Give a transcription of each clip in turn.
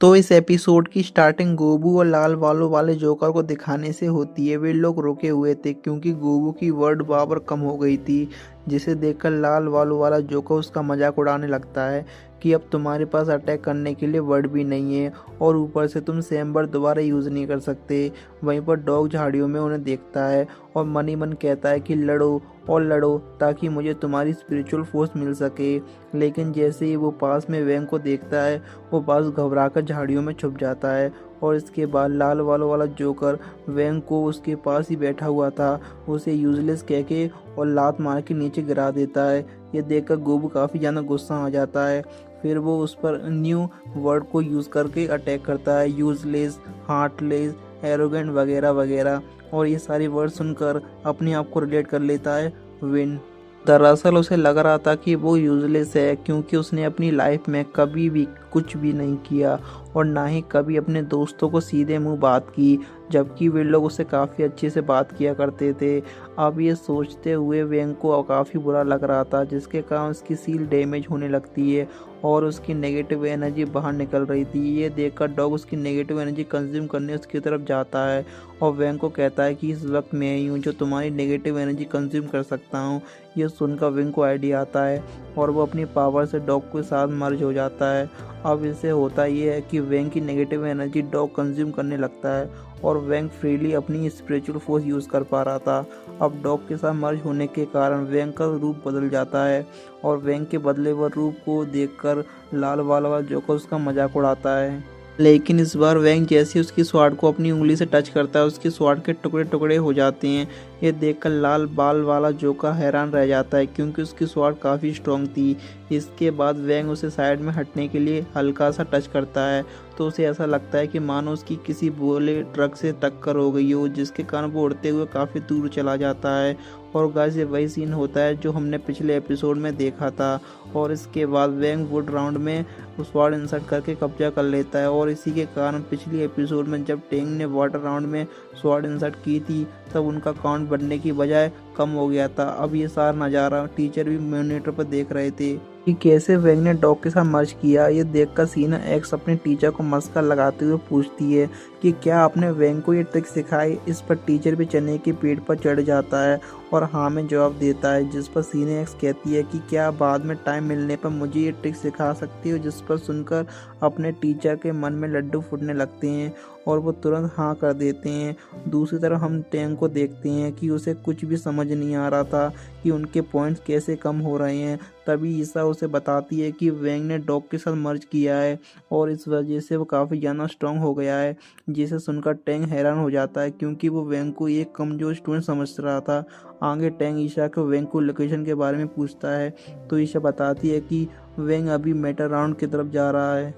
तो इस एपिसोड की स्टार्टिंग गोबू और लाल बालों वाले जोकर को दिखाने से होती है। वे लोग रुके हुए थे क्योंकि गोबू की वर्ड पावर कम हो गई थी, जिसे देखकर लाल बालों वाला जोकर उसका मजाक उड़ाने लगता है कि अब तुम्हारे पास अटैक करने के लिए वर्ड भी नहीं है और ऊपर से तुम सैम्बर दोबारा यूज़ नहीं कर सकते। वहीं पर डॉग झाड़ियों में उन्हें देखता है और मन ही मन कहता है कि लड़ो और लड़ो ताकि मुझे तुम्हारी स्पिरिचुअल फोर्स मिल सके। लेकिन जैसे ही वो पास में वैंग को देखता है, वो बस घबराकर झाड़ियों में छुप जाता है। और इसके बाद लाल बालों वाला जोकर वैंग को उसके पास ही बैठा हुआ था उसे यूजलेस कह के और लात मार के नीचे गिरा देता है। ये देखकर गोबू काफ़ी ज़्यादा गुस्सा आ जाता है। फिर वो उस पर न्यू वर्ड को यूज़ करके अटैक करता है, यूजलेस, हार्टलेस, एरोगेंट वगैरह वगैरह। और ये सारे वर्ड सुनकर अपने आप को रिलेट कर लेता है विन। दरअसल उसे लग रहा था कि वो यूजलेस है क्योंकि उसने अपनी लाइफ में कभी भी कुछ भी नहीं किया और ना ही कभी अपने दोस्तों को सीधे मुंह बात की, जबकि वे लोग उससे काफ़ी अच्छे से बात किया करते थे। अब ये सोचते हुए वेंग को काफ़ी बुरा लग रहा था, जिसके कारण उसकी सील डैमेज होने लगती है और उसकी नेगेटिव एनर्जी बाहर निकल रही थी। ये देखकर डॉग उसकी नेगेटिव एनर्जी कंज्यूम करने उसकी तरफ जाता है और वेंग को कहता है कि इस वक्त मैं ही हूँ जो तुम्हारी नेगेटिव एनर्जी कंज्यूम कर सकता हूँ। ये सुनकर वेंग को आइडिया आता है और वो अपनी पावर से डॉग के साथ मर्ज हो जाता है। अब इससे होता ये है कि वेंग की नेगेटिव एनर्जी डॉग कंज्यूम करने लगता है और वेंग फ्रीली अपनी स्पिरिचुअल फोर्स यूज़ कर पा रहा था। अब डॉग के साथ मर्ज होने के कारण वेंग का रूप बदल जाता है और वेंग के बदले हुए रूप को देखकर लाल वाला जोकर उसका मजाक उड़ाता है। लेकिन इस बार वेंग जैसे ही उसकी स्वॉर्ड को अपनी उंगली से टच करता है, उसकी स्वॉर्ड के टुकड़े टुकड़े हो जाते हैं। ये देखकर लाल बाल वाला जोकर हैरान रह जाता है क्योंकि उसकी स्वॉर्ड काफ़ी स्ट्रॉन्ग थी। इसके बाद वेंग उसे साइड में हटने के लिए हल्का सा टच करता है तो उसे ऐसा लगता है कि मानो उसकी किसी बोले ट्रक से टक्कर हो गई हो, जिसके कारण वो उड़ते हुए काफ़ी दूर चला जाता है। और गाइस ये वही सीन होता है जो हमने पिछले एपिसोड में देखा था। और इसके बाद वेंग वुड राउंड में स्वॉर्ड इंसर्ट करके कब्जा कर लेता है और इसी के कारण पिछली एपिसोड में जब टेंग ने वाटर राउंड में स्वॉर्ड इंसर्ट की थी तब उनका काउंट बढ़ने की बजाय कम हो गया था। अब ये सारा नज़ारा टीचर भी मॉनिटर पर देख रहे थे कि कैसे वेंग ने डॉग के साथ मर्ज किया। ये देखकर सीना एक्स अपने टीचर को मस्का लगाते हुए पूछती है कि क्या आपने वेंग को ये ट्रिक सिखाई। इस पर टीचर भी चने के पेड़ पर चढ़ जाता है और हाँ में जवाब देता है, जिस पर सीने एक्स कहती है कि क्या बाद में टाइम मिलने पर मुझे ये ट्रिक सिखा सकती हो। जिस पर सुनकर अपने टीचर के मन में लड्डू फूटने लगते हैं और वो तुरंत हाँ कर देते हैं। दूसरी तरफ हम टेंग को देखते हैं कि उसे कुछ भी समझ नहीं आ रहा था कि उनके पॉइंट्स कैसे कम हो रहे हैं। तभी ईसा उसे बताती है कि वेंग ने डॉग के साथ मर्ज किया है और इस वजह से वो काफ़ी ज़्यादा स्ट्रांग हो गया है। जिसे सुनकर टेंग हैरान हो जाता है क्योंकि वो वेंग को एक कमज़ोर स्टूडेंट समझ रहा था। आगे टेंग ईशा को वेंग को लोकेशन के बारे में पूछता है तो ईशा बताती है कि वेंग अभी मेटर राउंड की तरफ जा रहा है।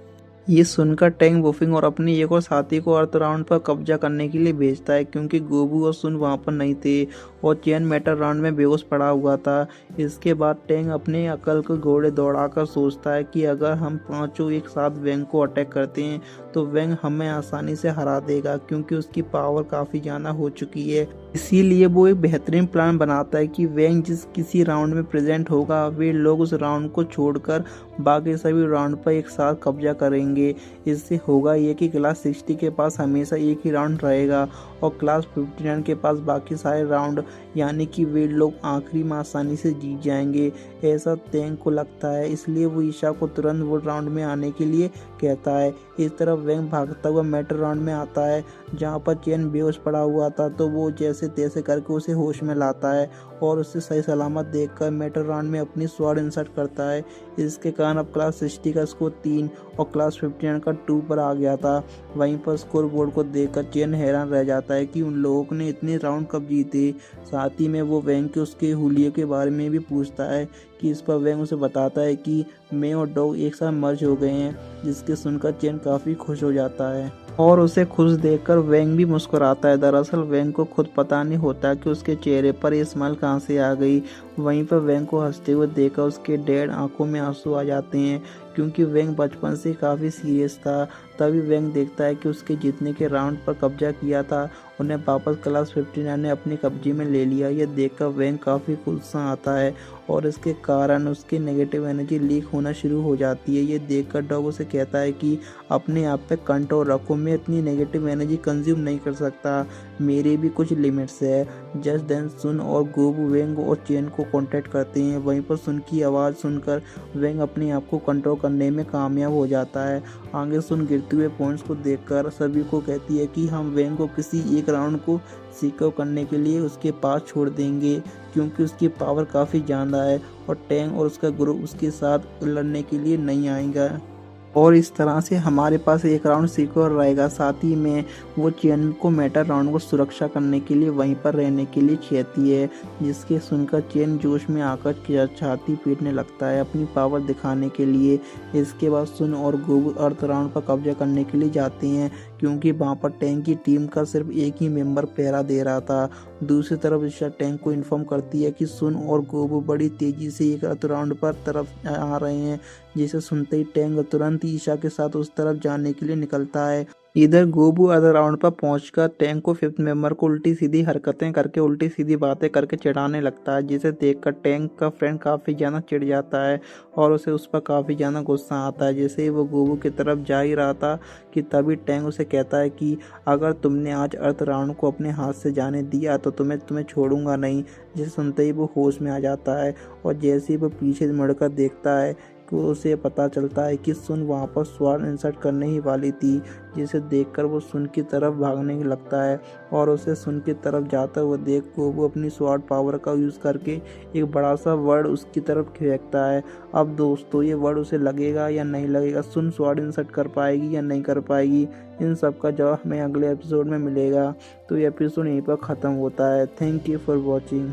ये सुनकर टेंग वुफिंग और अपने एक और साथी को अर्थ राउंड पर कब्जा करने के लिए भेजता है क्योंकि गोबू और सुन वहाँ पर नहीं थे और चैन मेटर राउंड में बेहोश पड़ा हुआ था। इसके बाद टेंग अपने अकल को घोड़े दौड़ाकर सोचता है कि अगर हम पांचों एक साथ वेंग को अटैक करते हैं तो वेंग हमें आसानी से हरा देगा क्योंकि उसकी पावर काफ़ी ज़्यादा हो चुकी है। इसीलिए वो एक बेहतरीन प्लान बनाता है कि वेंग जिस किसी राउंड में प्रेजेंट होगा वे लोग उस राउंड को छोड़कर बाकी सभी राउंड पर एक साथ कब्जा करेंगे। इससे होगा ये कि क्लास 60 के पास हमेशा एक ही राउंड रहेगा और क्लास 59 के पास बाकी सारे राउंड, यानी कि वे लोग आखिरी में आसानी से जीत जाएंगे। ऐसा टेंग को लगता है, इसलिए वो ईशा को तुरंत वो राउंड में आने के लिए कहता है। इस तरफ वेंग भागता हुआ मेटर राउंड में आता है जहाँ पर चैन बेहोश पड़ा हुआ था, तो वो जैसे तैसे करके उसे होश में लाता है और उसे सही सलामत देखकर मेटर राउंड में अपनी स्वॉर्ड इंसर्ट करता है। इसके कारण अब क्लास 60 का स्कोर 3 और क्लास 59 का 2 पर आ गया था। वहीं पर स्कोर बोर्ड को देखकर चैन हैरान रह जाता है कि उन लोगों ने इतने राउंड कब जीते। साथ ही में वो वेंग के उसके हुलिये के बारे में भी पूछता है कि इस पर वेंग उसे बताता है कि मैं और डॉग एक साथ मर्ज हो गए हैं, जिसके सुनकर चैन काफ़ी खुश हो जाता है और उसे खुश देखकर वेंग भी मुस्कुराता है। दरअसल वेंग को खुद पता नहीं होता कि उसके चेहरे पर ये स्माइल कहाँ से आ गई। वहीं पर वेंग को हंसते हुए देखकर उसके डैड आंखों में आंसू आ जाते हैं क्योंकि वेंग बचपन से काफ़ी सीरियस था। तभी वेंग देखता है कि उसके जीतने के राउंड पर कब्जा किया था उन्हें वापस क्लास 59 ने अपने कब्जे में ले लिया। यह देखकर वेंग काफ़ी गुस्सा आता है और इसके कारण उसकी नेगेटिव एनर्जी लीक होना शुरू हो जाती है। ये देखकर डॉग उसे कहता है कि अपने आप पे कंट्रोल रखो, मैं इतनी नेगेटिव एनर्जी कंज्यूम नहीं कर सकता, मेरे भी कुछ लिमिट्स है। जस्ट देन सुन और गोबू वेंग और चेन को कांटेक्ट करते हैं। वहीं पर सुन की आवाज़ सुनकर वेंग अपने आप को कंट्रोल करने में कामयाब हो जाता है। आगे सुन गिरते हुए पॉइंट्स को देखकर सभी को कहती है कि हम वेंग को किसी एक राउंड को सिक्योर करने के लिए उसके पास छोड़ देंगे क्योंकि उसकी पावर काफ़ी ज़्यादा है और टैंग और उसका ग्रुप उसके साथ लड़ने के लिए नहीं आएगा और इस तरह से हमारे पास एक राउंड सिक्योर रहेगा। साथ ही में वो चेन को मैटर राउंड को सुरक्षा करने के लिए वहीं पर रहने के लिए कहती है, जिसके सुनकर चेन जोश में आकर छाती पीटने लगता है अपनी पावर दिखाने के लिए। इसके बाद सुन और गोबू अर्थ राउंड पर कब्जा करने के लिए जाते हैं क्योंकि वहाँ पर टैंक की टीम का सिर्फ एक ही मेंबर पहरा दे रहा था। दूसरी तरफ ईशा टैंक को इन्फॉर्म करती है कि सुन और गोबू बड़ी तेजी से एक अर्थ राउंड पर तरफ आ रहे हैं, जिसे सुनते ही टैंक तुरंत ईशा के साथ उस तरफ जाने के लिए निकलता है। इधर गोबू अदर राउंड पर पहुंचकर टैंक को फिफ्थ मेंबर को उल्टी सीधी हरकतें करके उल्टी सीधी बातें करके चिढ़ाने लगता है, जिसे देखकर टैंक का फ्रेंड काफ़ी ज़्यादा चिढ़ जाता है और उसे उस पर काफ़ी ज़्यादा गुस्सा आता है। जैसे ही वो गोबू की तरफ जा ही रहा था कि तभी टैंक उसे कहता है कि अगर तुमने आज अर्थ राउंड को अपने हाथ से जाने दिया तो तुम्हें छोड़ूंगा नहीं। जिसे सुनते ही वो होश में आ जाता है और जैसे ही वो पीछे मुड़कर देखता है कि उसे पता चलता है कि सुन वहाँ पर स्वॉर्ड इंसर्ट करने ही वाली थी, जिसे देखकर वो सुन की तरफ भागने लगता है और उसे सुन की तरफ जाता हुआ देख वो अपनी स्वॉर्ड पावर का यूज़ करके एक बड़ा सा वर्ड उसकी तरफ फेंकता है। अब दोस्तों ये वर्ड उसे लगेगा या नहीं लगेगा, सुन स्वॉर्ड इंसर्ट कर पाएगी या नहीं कर पाएगी, इन सब का जवाब हमें अगले एपिसोड में मिलेगा। तो ये एपिसोड यहीं पर ख़त्म होता है। Thank you for watching.